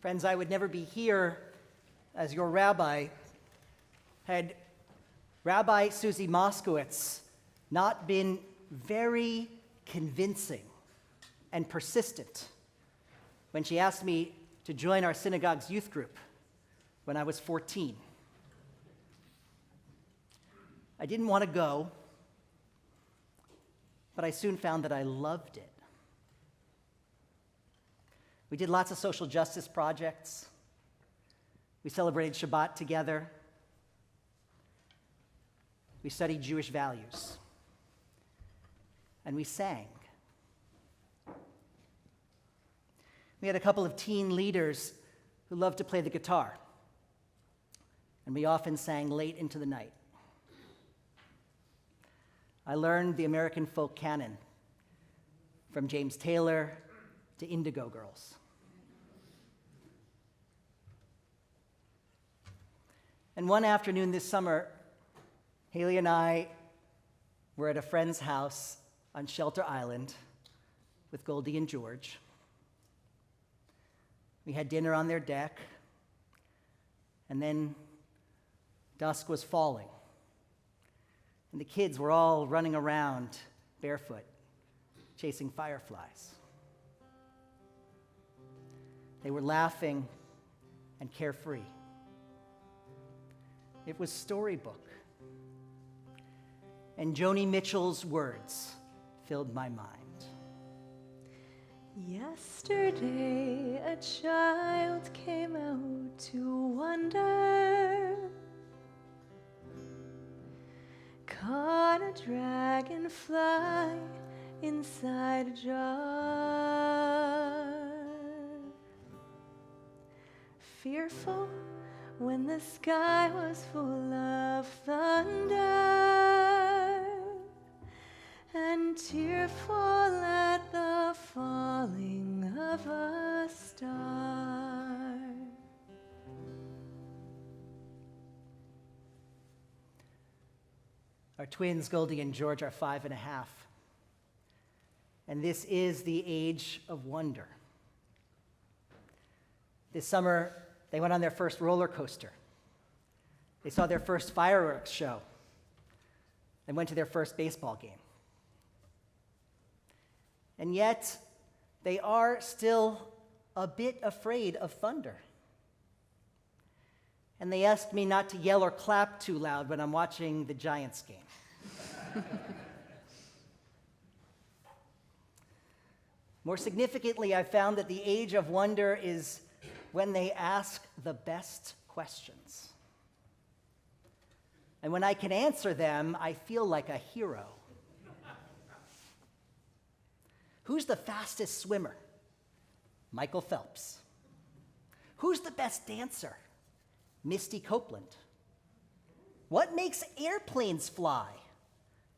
Friends, I would never be here as your rabbi had Rabbi Susie Moskowitz not been very convincing and persistent when she asked me to join our synagogue's youth group when I was 14. I didn't want to go, but I soon found that I loved it. We did lots of social justice projects. We celebrated Shabbat together. We studied Jewish values. And we sang. We had a couple of teen leaders who loved to play the guitar. And we often sang late into the night. I learned the American folk canon, from James Taylor to Indigo Girls. And one afternoon this summer, Haley and I were at a friend's house on Shelter Island with Goldie and George. We had dinner on their deck, and then dusk was falling, and the kids were all running around barefoot, chasing fireflies. They were laughing and carefree. It was storybook. And Joni Mitchell's words filled my mind. Yesterday, a child came out to wonder, caught a dragonfly inside a jar. Fearful when the sky was full of thunder, and tearful at the falling of a star. Our twins, Goldie and George, are 5 and a half. And this is the age of wonder. This summer, they went on their first roller coaster. They saw their first fireworks show. They went to their first baseball game. And yet, they are still a bit afraid of thunder. And they asked me not to yell or clap too loud when I'm watching the Giants game. More significantly, I found that the age of wonder is when they ask the best questions. And when I can answer them, I feel like a hero. Who's the fastest swimmer? Michael Phelps. Who's the best dancer? Misty Copeland. What makes airplanes fly?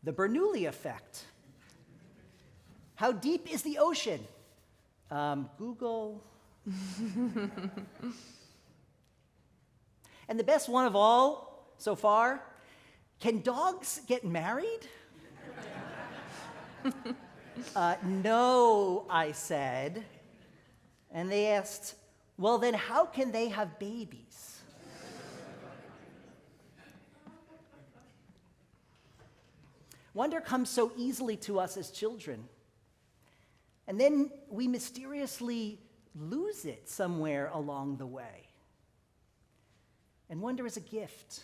The Bernoulli effect. How deep is the ocean? Google. And the best one of all so far, can dogs get married? No, I said. And they asked, well, then how can they have babies? Wonder comes so easily to us as children. And then we mysteriously lose it somewhere along the way. And wonder is a gift,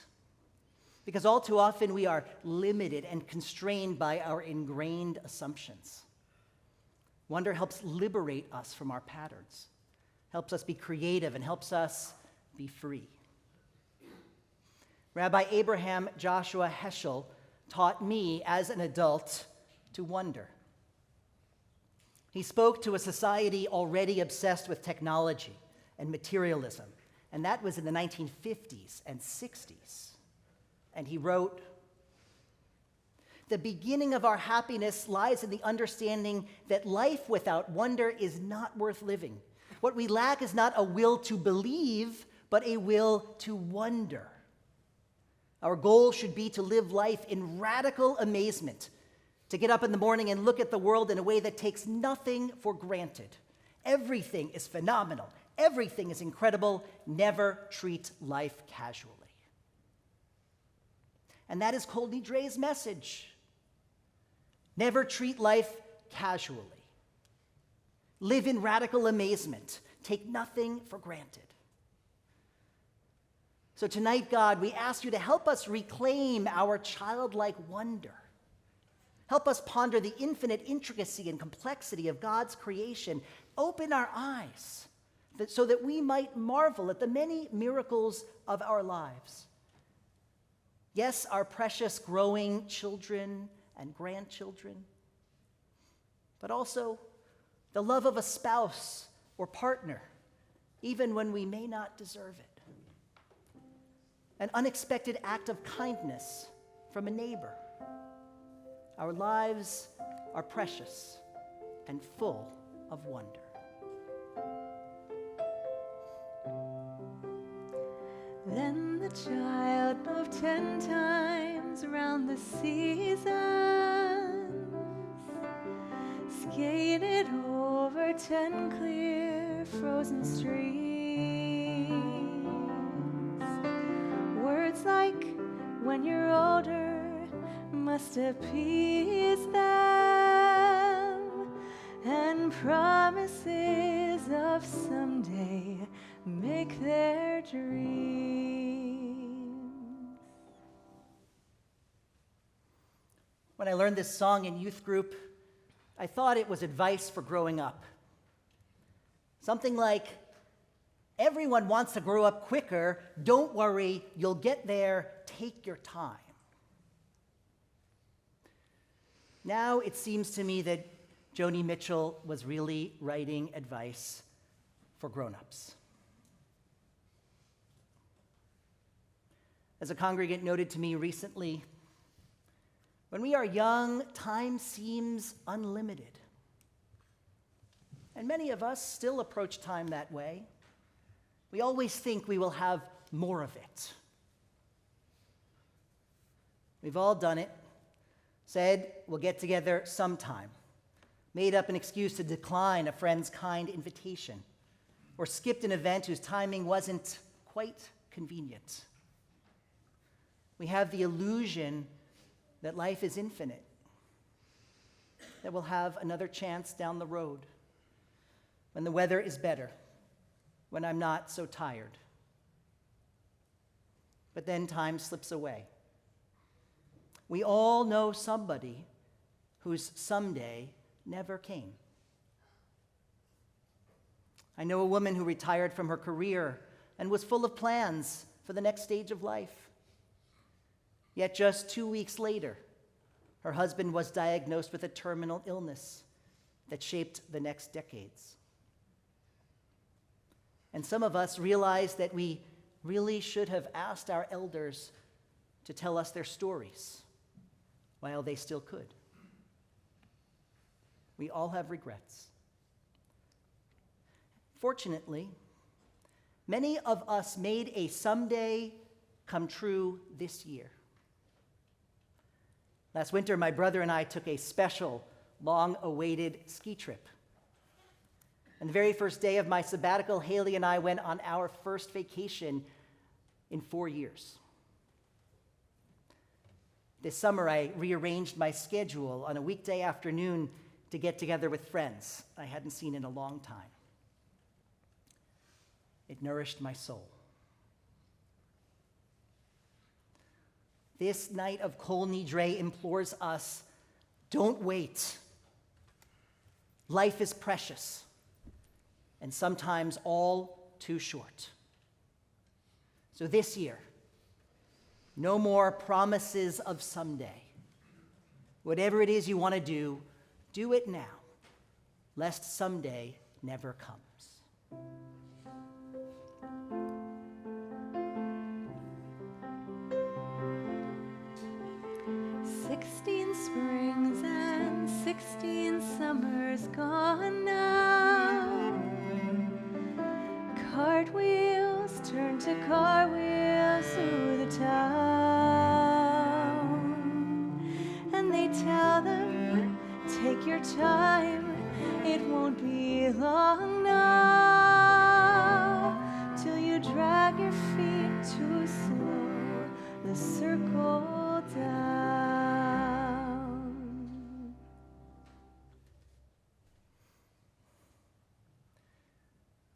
because all too often we are limited and constrained by our ingrained assumptions. Wonder helps liberate us from our patterns, helps us be creative, and helps us be free. Rabbi Abraham Joshua Heschel taught me as an adult to wonder. He spoke to a society already obsessed with technology and materialism, and that was in the 1950s and 60s. And he wrote, "The beginning of our happiness lies in the understanding that life without wonder is not worth living. What we lack is not a will to believe, but a will to wonder. Our goal should be to live life in radical amazement, to get up in the morning and look at the world in a way that takes nothing for granted. Everything is phenomenal, Everything is incredible. Never treat life casually. And that is Kol Nidrei's message. Never treat life casually. Live in radical amazement. Take nothing for granted. So tonight, God, we ask you to help us reclaim our childlike wonder. Help us ponder the infinite intricacy and complexity of God's creation. Open our eyes so that we might marvel at the many miracles of our lives. Yes, our precious growing children and grandchildren, but also the love of a spouse or partner, even when we may not deserve it. An unexpected act of kindness from a neighbor. Our lives are precious and full of wonder. Then the child moved 10 times around the seasons, skated over 10 clear frozen streams. Words like, when you're older, must appease them, and promises of someday make their dreams. When I learned this song in youth group, I thought it was advice for growing up. Something like, everyone wants to grow up quicker. Don't worry, you'll get there. Take your time. Now it seems to me that Joni Mitchell was really writing advice for grown-ups. As a congregant noted to me recently, when we are young, time seems unlimited. And many of us still approach time that way. We always think we will have more of it. We've all done it. Said, we'll get together sometime. Made up an excuse to decline a friend's kind invitation. Or skipped an event whose timing wasn't quite convenient. We have the illusion that life is infinite. That we'll have another chance down the road. When the weather is better. When I'm not so tired. But then time slips away. We all know somebody whose someday never came. I know a woman who retired from her career and was full of plans for the next stage of life. Yet just 2 weeks later, her husband was diagnosed with a terminal illness that shaped the next decades. And some of us realize that we really should have asked our elders to tell us their stories while they still could. We all have regrets. Fortunately, many of us made a someday come true this year. Last winter, my brother and I took a special, long-awaited ski trip. And the very first day of my sabbatical, Haley and I went on our first vacation in 4 years. This summer, I rearranged my schedule on a weekday afternoon to get together with friends I hadn't seen in a long time. It nourished my soul. This night of Kol Nidrei implores us, don't wait. Life is precious, and sometimes all too short. So this year, no more promises of someday. Whatever it is you want to do it now, lest someday never comes. 16 springs and 16 summers gone now. Cartwheels turn to car wheels through the town, and they tell them, take your time, it won't be long now.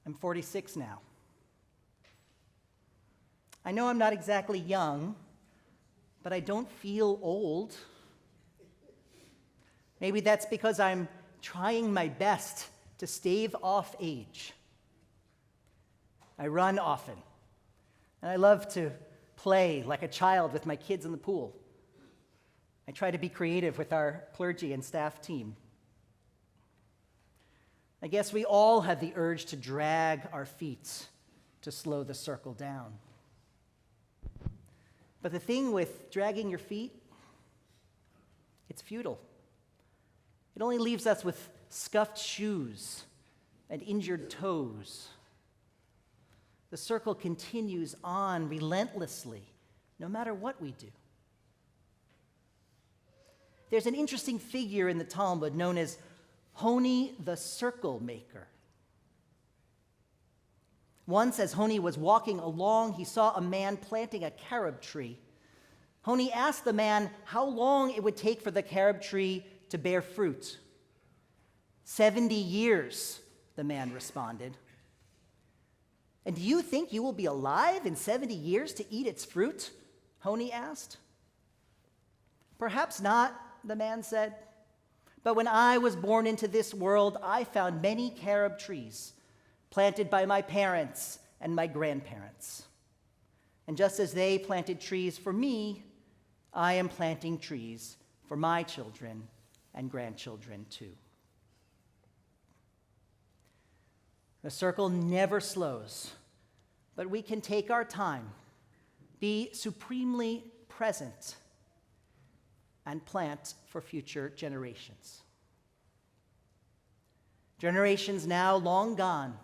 I'm 46 now. I know I'm not exactly young, but I don't feel old. Maybe that's because I'm trying my best to stave off age. I run often, and I love to play like a child with my kids in the pool. I try to be creative with our clergy and staff team. I guess we all have the urge to drag our feet to slow the circle down. But the thing with dragging your feet, it's futile. It only leaves us with scuffed shoes and injured toes. The circle continues on relentlessly, no matter what we do. There's an interesting figure in the Talmud known as Honi the circle maker. Once, as Honi was walking along, he saw a man planting a carob tree. Honi asked the man how long it would take for the carob tree to bear fruit. 70 years, the man responded. And do you think you will be alive in 70 years to eat its fruit? Honi asked. Perhaps not, the man said. But when I was born into this world, I found many carob trees planted by my parents and my grandparents. And just as they planted trees for me, I am planting trees for my children and grandchildren too. The circle never slows, but we can take our time, be supremely present, and plant for future generations. Generations now long gone,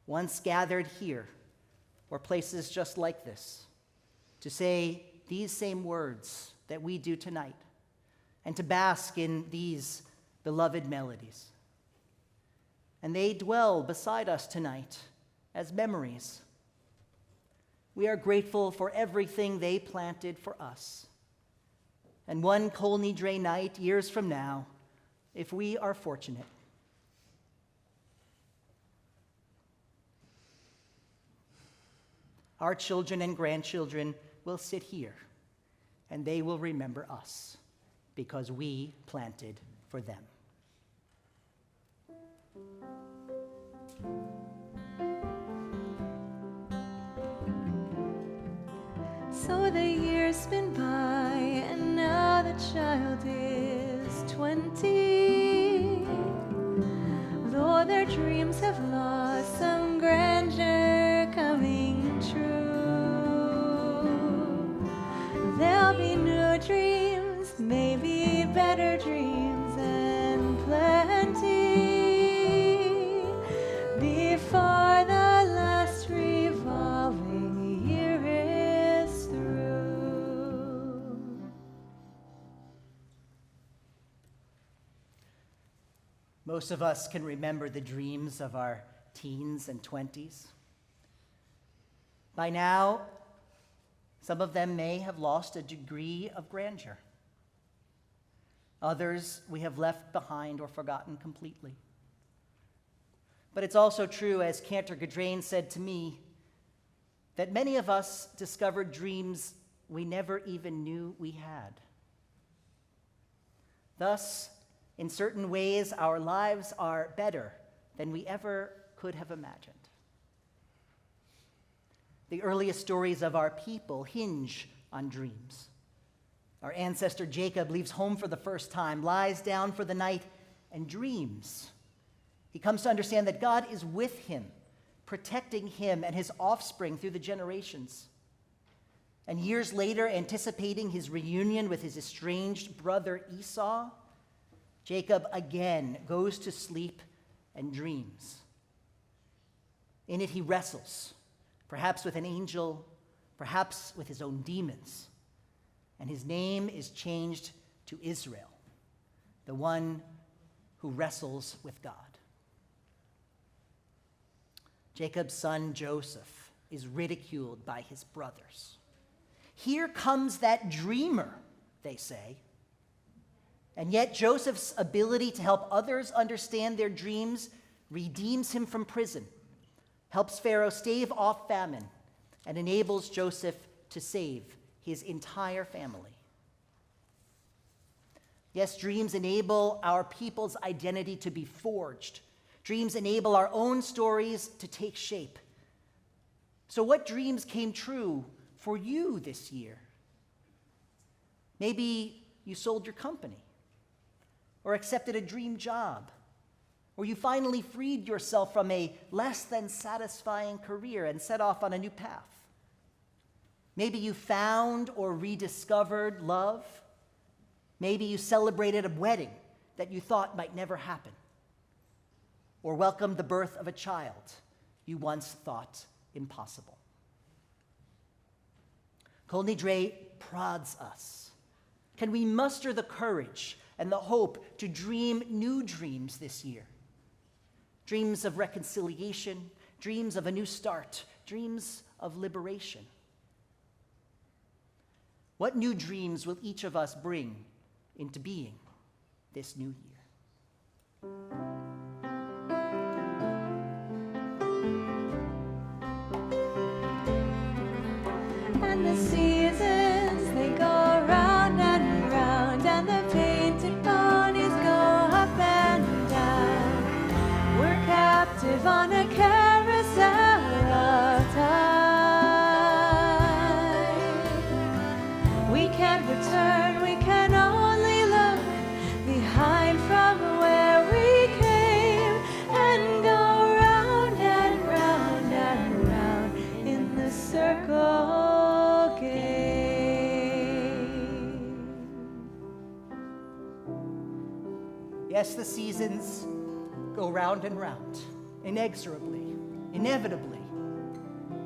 once gathered here, or places just like this, to say these same words that we do tonight, and to bask in these beloved melodies. And they dwell beside us tonight as memories. We are grateful for everything they planted for us. And one Kol Nidrei night, years from now, if we are fortunate, our children and grandchildren will sit here, and they will remember us because we planted for them. So the years spin by, and now the child is 20. Though their dreams have lost some grandeur coming true, there'll be new dreams, maybe better dreams, and plenty before the last revolving year is through. Most of us can remember the dreams of our teens and 20s. By now, some of them may have lost a degree of grandeur. Others we have left behind or forgotten completely. But it's also true, as Cantor Gadrain said to me, that many of us discovered dreams we never even knew we had. Thus, in certain ways, our lives are better than we ever could have imagined. The earliest stories of our people hinge on dreams. Our ancestor Jacob leaves home for the first time, lies down for the night, and dreams. He comes to understand that God is with him, protecting him and his offspring through the generations. And years later, anticipating his reunion with his estranged brother Esau, Jacob again goes to sleep and dreams. In it, he wrestles, perhaps with an angel, perhaps with his own demons. And his name is changed to Israel, the one who wrestles with God. Jacob's son Joseph is ridiculed by his brothers. Here comes that dreamer, they say. And yet Joseph's ability to help others understand their dreams redeems him from prison, helps Pharaoh stave off famine, and enables Joseph to save his entire family. Yes, dreams enable our people's identity to be forged. Dreams enable our own stories to take shape. So what dreams came true for you this year? Maybe you sold your company, or accepted a dream job, or you finally freed yourself from a less than satisfying career and set off on a new path. Maybe you found or rediscovered love. Maybe you celebrated a wedding that you thought might never happen, or welcomed the birth of a child you once thought impossible. Kol Nidrei prods us. Can we muster the courage and the hope to dream new dreams this year? Dreams of reconciliation, dreams of a new start, dreams of liberation. What new dreams will each of us bring into being this new year? And the seasons, they go round and round, and the painted ponies go up and down. We're captive on a carousel of time. We can't return, we can only look behind from where we came, and go round and round and round in the circle game. Yes, the seasons go round and round, inexorably, inevitably.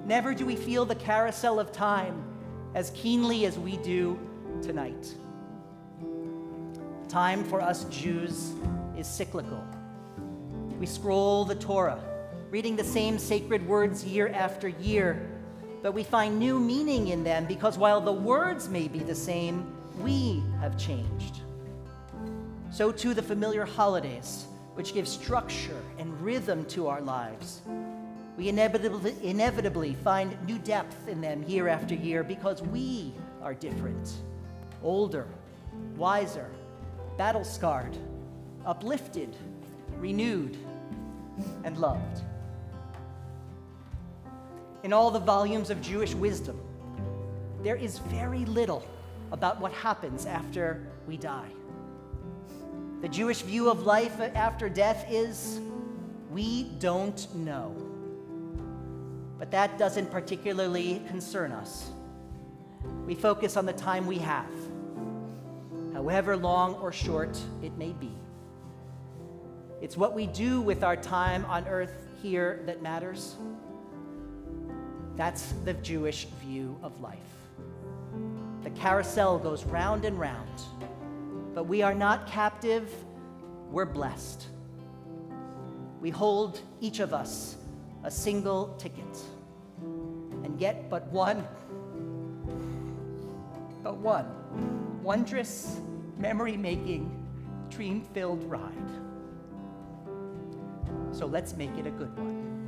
Never do we feel the carousel of time as keenly as we do tonight. Time for us Jews is cyclical. We scroll the Torah, reading the same sacred words year after year, but we find new meaning in them because while the words may be the same, we have changed. So too the familiar holidays, which give structure and rhythm to our lives. We inevitably find new depth in them year after year because we are different, older, wiser, battle-scarred, uplifted, renewed, and loved. In all the volumes of Jewish wisdom, there is very little about what happens after we die. The Jewish view of life after death is, we don't know. But that doesn't particularly concern us. We focus on the time we have, however long or short it may be. It's what we do with our time on earth here that matters. That's the Jewish view of life. The carousel goes round and round, but we are not captive, we're blessed. We hold, each of us, a single ticket, and get but one wondrous, memory-making, dream-filled ride. So let's make it a good one.